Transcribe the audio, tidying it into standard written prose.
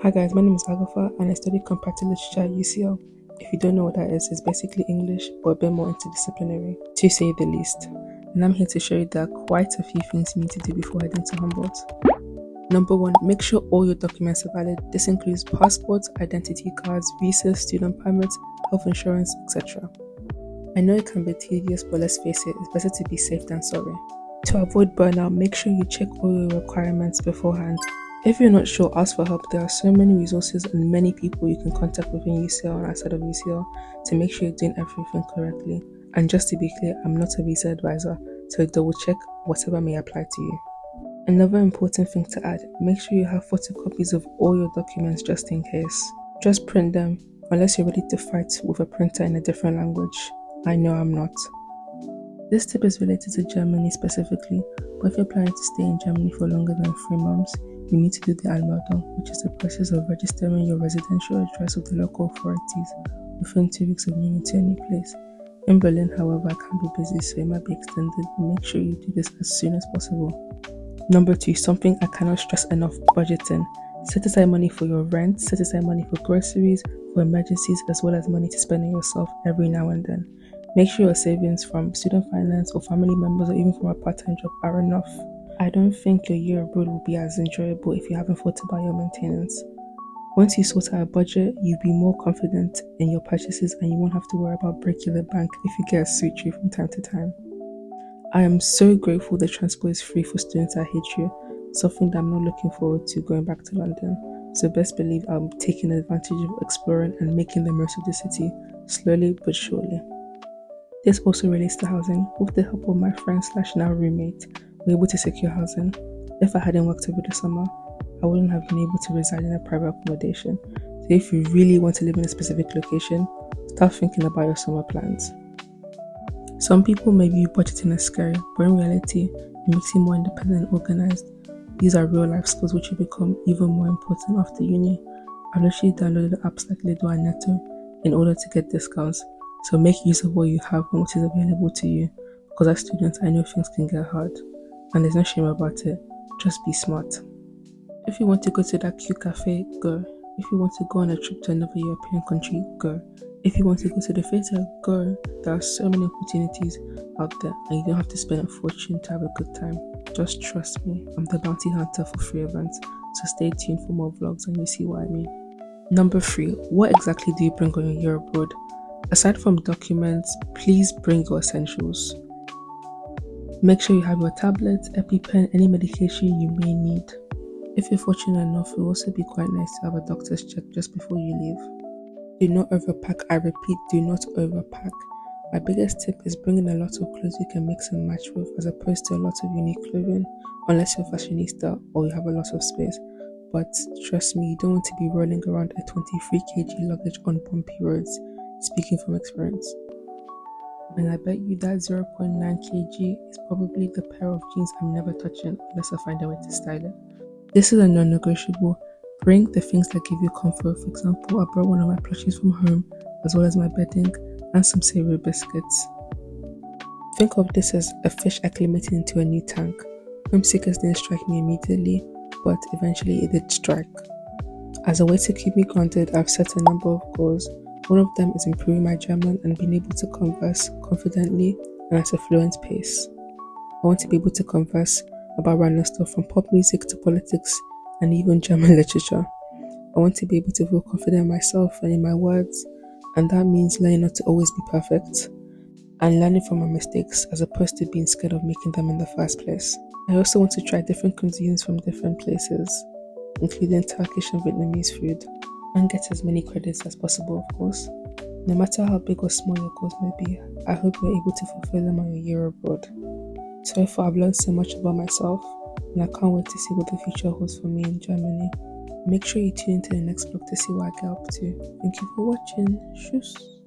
Hi guys, my name is Agatha and I study comparative literature at UCL. If you don't know what that is, it's basically English but a bit more interdisciplinary, to say the least. And I'm here to show you that quite a few things you need to do before heading to Humboldt. Number 1, make sure all your documents are valid. This includes passports, identity cards, visas, student permits, health insurance, etc. I know it can be tedious, but let's face it, it's better to be safe than sorry. To avoid burnout, make sure you check all your requirements beforehand. If you're not sure, ask for help. There are so many resources and many people you can contact within UCL and outside of UCL to make sure you're doing everything correctly. And just to be clear, I'm not a visa advisor, so double check whatever may apply to you. Another important thing to add, make sure you have photocopies of all your documents just in case. Just print them, unless you're ready to fight with a printer in a different language. I know I'm not. This tip is related to Germany specifically, but if you're planning to stay in Germany for longer than 3 months, you need to do the Anmeldung, which is the process of registering your residential address with the local authorities within 2 weeks of moving to a new place. In Berlin, however, I can be busy, so it might be extended. Make sure you do this as soon as possible. Number 2, something I cannot stress enough, budgeting. Set aside money for your rent, set aside money for groceries, for emergencies, as well as money to spend on yourself every now and then. Make sure your savings from student finance or family members or even from a part-time job are enough. I don't think your year abroad will be as enjoyable if you haven't thought about your maintenance. Once you sort out a budget, you'll be more confident in your purchases and you won't have to worry about breaking the bank if you get a sweet treat from time to time. I am so grateful that transport is free for students at HU, something that I'm not looking forward to going back to London. So best believe I'm taking advantage of exploring and making the most of the city, slowly but surely. This also relates to housing. With the help of my friend / now roommate, we're able to secure housing. If I hadn't worked over the summer, I wouldn't have been able to reside in a private accommodation. So if you really want to live in a specific location, start thinking about your summer plans. Some people may view budgeting as scary, but in reality, it makes you more independent and organized. These are real life skills which will become even more important after uni. I've literally downloaded apps like Lido and Netto in order to get discounts. So make use of what you have and what is available to you, because as students, I know things can get hard, and there's no shame about it. Just be smart. If you want to go to that cute cafe, go. If you want to go on a trip to another European country, go. If you want to go to the theatre, go. There are so many opportunities out there, and you don't have to spend a fortune to have a good time. Just trust me, I'm the bounty hunter for free events, so stay tuned for more vlogs and you see what I mean. Number 3, what exactly do you bring on your year abroad? Aside from documents, please bring your essentials. Make sure you have your tablet, EpiPen, any medication you may need. If you're fortunate enough, it will also be quite nice to have a doctor's check just before you leave. Do not overpack. I repeat, do not overpack. My biggest tip is bringing a lot of clothes you can mix and match with, as opposed to a lot of unique clothing, unless you're fashionista or you have a lot of space. But trust me, you don't want to be rolling around a 23 kg luggage on bumpy roads. Speaking from experience. And I bet you that 0.9 kg is probably the pair of jeans I'm never touching unless I find a way to style it. This is a non-negotiable. Bring the things that give you comfort. For example, I brought one of my plushies from home, as well as my bedding and some savory biscuits. Think of this as a fish acclimating into a new tank. Homesickness didn't strike me immediately, but eventually it did strike. As a way to keep me grounded, I've set a number of goals. One of them is improving my German and being able to converse confidently and at a fluent pace. I want to be able to converse about random stuff from pop music to politics and even German literature. I want to be able to feel confident in myself and in my words, and that means learning not to always be perfect and learning from my mistakes as opposed to being scared of making them in the first place. I also want to try different cuisines from different places, including Turkish and Vietnamese food, and get as many credits as possible, of course. No matter how big or small your goals may be, I hope you're able to fulfill them on your year abroad. So far, I've learned so much about myself, and I can't wait to see what the future holds for me in Germany. Make sure you tune into the next vlog to see what I get up to. Thank you for watching. Tschüss.